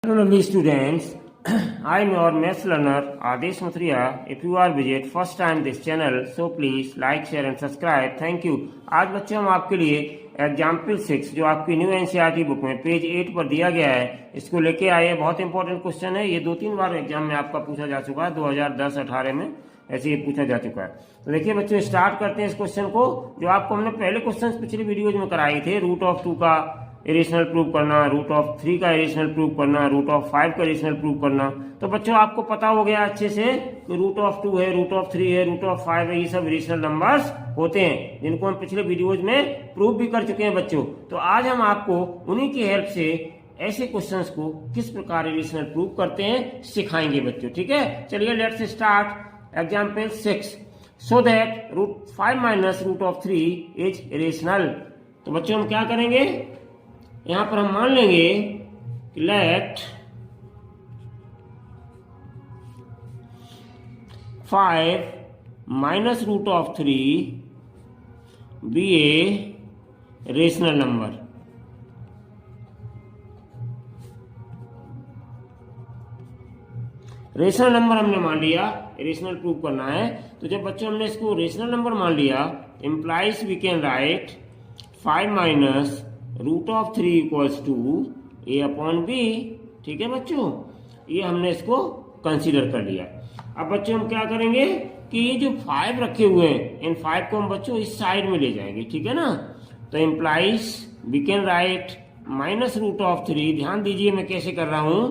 Hello lovely students, I am your maths learner Adesh Mathria. If you are visit first time this channel, so please like, share and subscribe. Thank you. आज बच्चों हम आपके लिए example 6 जो आपकी new NCERT book में page 8 पर दिया गया है इसको लेके आए। बहुत इंपॉर्टेंट क्वेश्चन है, ये 2-3 बार एग्जाम में आपका पूछा जा चुका है, 2010-18 में ऐसे ये पूछा जा चुका है। तो देखिए बच्चों स्टार्ट करते हैं इस क्वेश्चन को, जो आपको हमने पहले क्वेश्चन पिछली वीडियोज में कराए थे। रूट ऑफ 2 का इरेशनल प्रूव करना, रूट ऑफ 3 का इरेशनल प्रूव करना, रूट ऑफ 5 का इरेशनल प्रूव करना। तो बच्चों आपको पता हो गया अच्छे से कि रूट ऑफ 2 है, रूट ऑफ 3 है, रूट ऑफ 5 है, ये सब इरेशनल नंबर्स होते हैं जिनको हम पिछले वीडियोज में प्रूव भी कर चुके हैं बच्चों। तो आज हम आपको उन्हीं की हेल्प से ऐसे क्वेश्चंस को किस प्रकार इरेशनल प्रूव करते हैं सिखाएंगे बच्चों। ठीक है, चलिए let's start example 6। So that root 5 minus root of 3 is irrational. तो बच्चों हम क्या करेंगे, यहां पर हम मान लेंगे कि let 5 minus root of 3 be a rational number. Rational number हमने मान लिया, रेशनल प्रूव करना है। तो जब बच्चों हमने इसको रेशनल नंबर मान लिया, implies we can write 5 minus root of 3 equals to a upon b. ठीक है बच्चों, ये हमने इसको कंसीडर कर लिया। अब बच्चों हम क्या करेंगे कि ये जो 5 रखे हुए हैं, इन 5 को हम बच्चों इस साइड में ले जाएंगे। ठीक है ना, तो implies we can write minus root of 3। ध्यान दीजिए मैं कैसे कर रहा हूं,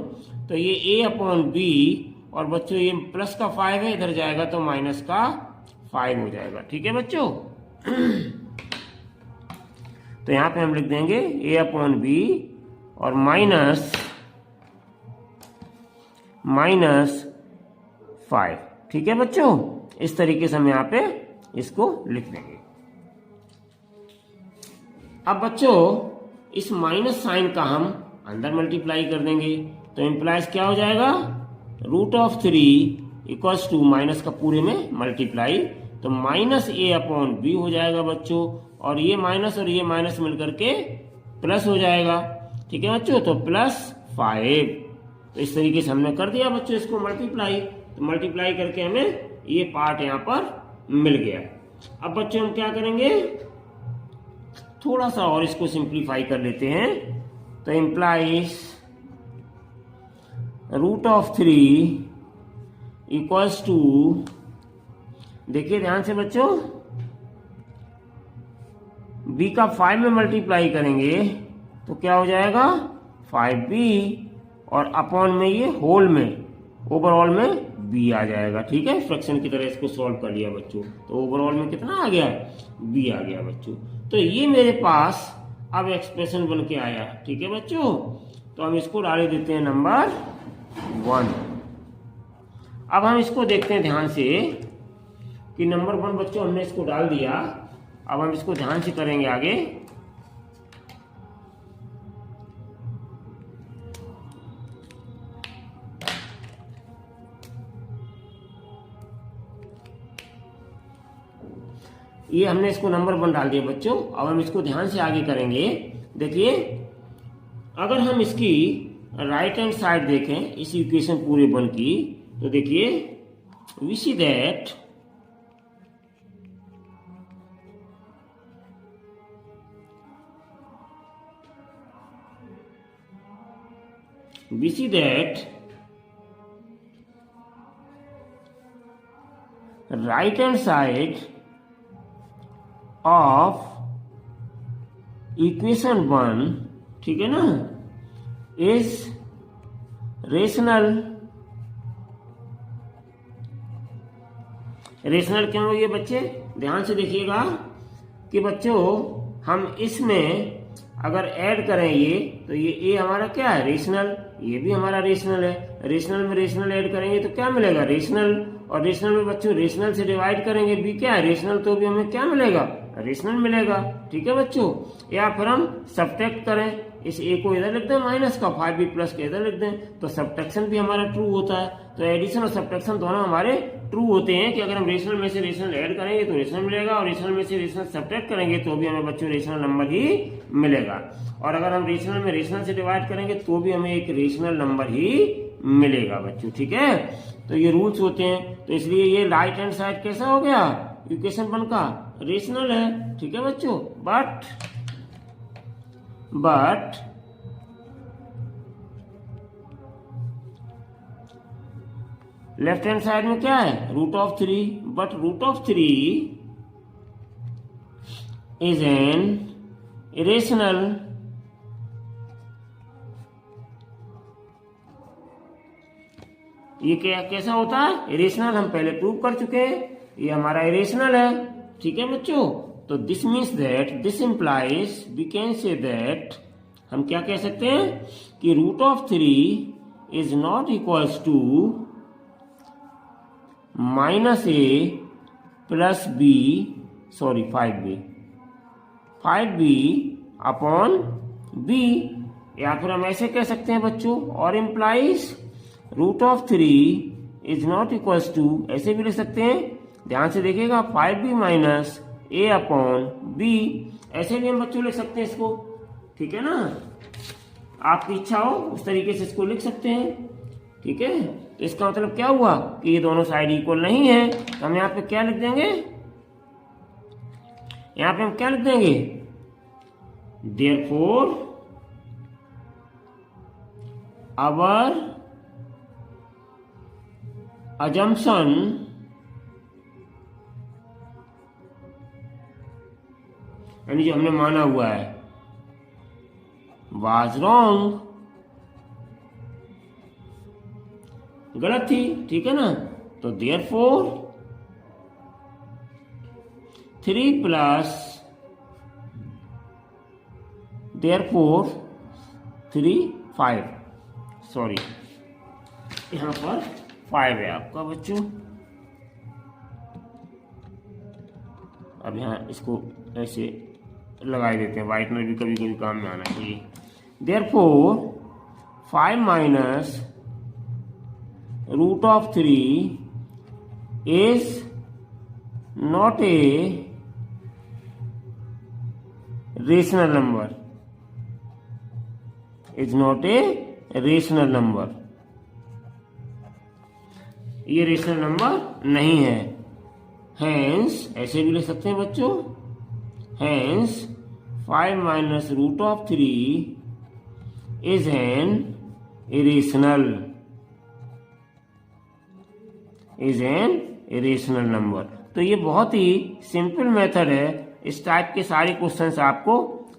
तो ये ए अपॉन बी, और बच्चों ये प्लस का 5 है, इधर जाएगा तो माइनस का 5 हो जाएगा। ठीक है बच्चों तो यहां पे हम लिख देंगे ए अपॉन बी और माइनस 5। ठीक है बच्चों, इस तरीके से हम यहां पे इसको लिख देंगे। अब बच्चों इस माइनस साइन का हम अंदर मल्टीप्लाई कर देंगे, तो इम्प्लाइज क्या हो जाएगा, root of 3 equals to minus का पूरे में मल्टीप्लाई, तो माइनस ए अपॉन बी हो जाएगा बच्चों, और ये माइनस मिलकर के प्लस हो जाएगा। ठीक है बच्चों, तो प्लस 5। तो इस तरीके से हमने कर दिया बच्चों इसको मल्टीप्लाई, तो मल्टीप्लाई करके हमें ये पार्ट यहां पर मिल गया। अब बच्चों हम क्या करेंगे, थोड़ा सा और इसको सिंप्लीफाई कर लेते हैं। तो implies root of 3 equals to, देखिए ध्यान से बच्चों, b का 5 में मल्टीप्लाई करेंगे तो क्या हो जाएगा 5b, और अपॉन में ये होल में ओवरऑल में b आ जाएगा। ठीक है, फ्रैक्शन की तरह इसको सॉल्व कर लिया बच्चों, तो ओवरऑल में कितना आ गया, b आ गया बच्चों। तो ये मेरे पास अब एक्सप्रेशन बन के आया। ठीक है बच्चों, तो हम इसको डाल देते हैं नंबर 1। अब हम इसको देखते हैं ध्यान से कि नंबर 1 बच्चों हमने इसको डाल दिया। अब हम इसको ध्यान से करेंगे आगे। ये हमने इसको नंबर 1 डाल दिया बच्चों। अब हम इसको ध्यान से आगे करेंगे। देखिए अगर हम इसकी राइट हैंड साइड देखें इस इक्वेशन पूरे 1 की, तो देखिए we see that right hand side of equation 1, ठीक है ना, is रेशनल। रेशनल क्यों है ये बच्चे, ध्यान से देखिएगा कि बच्चों हम इसमें अगर ऐड करें ये, तो ये ए हमारा क्या है, रेशनल, ये भी हमारा रेशनल है। रेशनल में रेशनल ऐड करेंगे तो क्या मिलेगा, रेशनल, और रेशनल में बच्चों रेशनल से डिवाइड करेंगे, बी क्या है, रेशनल, तो भी हमें क्या मिलेगा, रेशनल मिलेगा। ठीक है बच्चों, या फिर हम सब्ट्रैक्ट करें इस ए को इधर लिख दें माइनस का, 5b प्लस का इधर लिख दें, तो सब्ट्रैक्शन भी हमारा ट्रू होता है। तो एडिशन और सब्ट्रैक्शन दोनों हमारे ट्रू होते हैं कि अगर हम रेशनल में से रेशनल ऐड करेंगे तो रेशनल मिलेगा, और रेशनल में से रेशनल सब्ट्रैक्ट करेंगे तो भी हमें बच्चों रेशनल नंबर ही मिलेगा, और अगर हम रेशनल में रेशनल से डिवाइड करेंगे तो भी हमें एक रेशनल नंबर ही मिलेगा बच्चों। ठीक है, तो ये रूल्स होते हैं। तो इसलिए ये राइट हैंड साइड कैसा हो गया, इक्वेशन 1 का रेशनल है। ठीक है बच्चों, बट लेफ्ट हैंड साइड में क्या है, √3, बट √3 इज एन इरेशनल ये कैसा होता है, इरेशनल। हम पहले प्रूव कर चुके हैं, ये हमारा इरेशनल है। ठीक है बच्चों, तो this means that, this implies, we can say that, हम क्या कह सकते हैं कि √3 is not equals to -a plus b, sorry 5b upon b, या फिर हम ऐसे कह सकते हैं बच्चों, और implies √3 is not equals to, ऐसे भी लिख सकते हैं, ध्यान से देखिएगा, 5b minus a upon b, ऐसे भी हम बच्चों लिख सकते हैं इसको। ठीक है ना, आपकी इच्छा हो उस तरीके से इसको लिख सकते हैं। ठीक है, तो इसका मतलब क्या हुआ कि ये दोनों साइड इक्वल नहीं है, तो हम यहाँ पे क्या लिख देंगे, यहाँ पे हम क्या लिख देंगे, देयरफॉर आवर assumption यानी जो हमने माना हुआ है was wrong, गलत थी। ठीक है ना, तो therefore 3 प्लस, therefore 3 5, सॉरी यहां पर 5 है आपका बच्चों। अब यहाँ इसको ऐसे लगा देते हैं, वाइटनर भी कभी कभी काम में आना चाहिए। Therefore 5 minus √3 is not a rational number, is not a rational number, ये रेशनल नंबर नहीं है। हैंस ऐसे भी लिख सकते हैं बच्चों, hence 5 minus √3 is an irrational, is an irrational number. तो ये बहुत ही सिंपल मेथड है, इस टाइप के सारे क्वेश्चंस आपको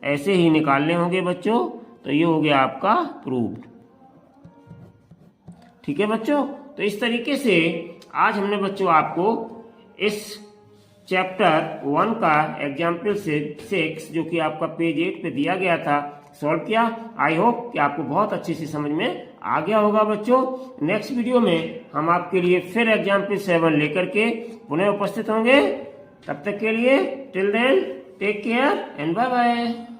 ऐसे ही निकालने होंगे बच्चों। तो ये हो गया आपका प्रूव्ड। ठीक है बच्चों, तो इस तरीके से आज हमने बच्चों आपको इस चैप्टर 1 का एग्जाम्पल 6 जो कि आपका पेज 8 पे दिया गया था सॉल्व किया। आई होप कि आपको बहुत अच्छे से समझ में आ गया होगा बच्चों। नेक्स्ट वीडियो में हम आपके लिए फिर एग्जाम्पल 7 लेकर के पुनः उपस्थित होंगे। तब तक के लिए till then take care and bye bye.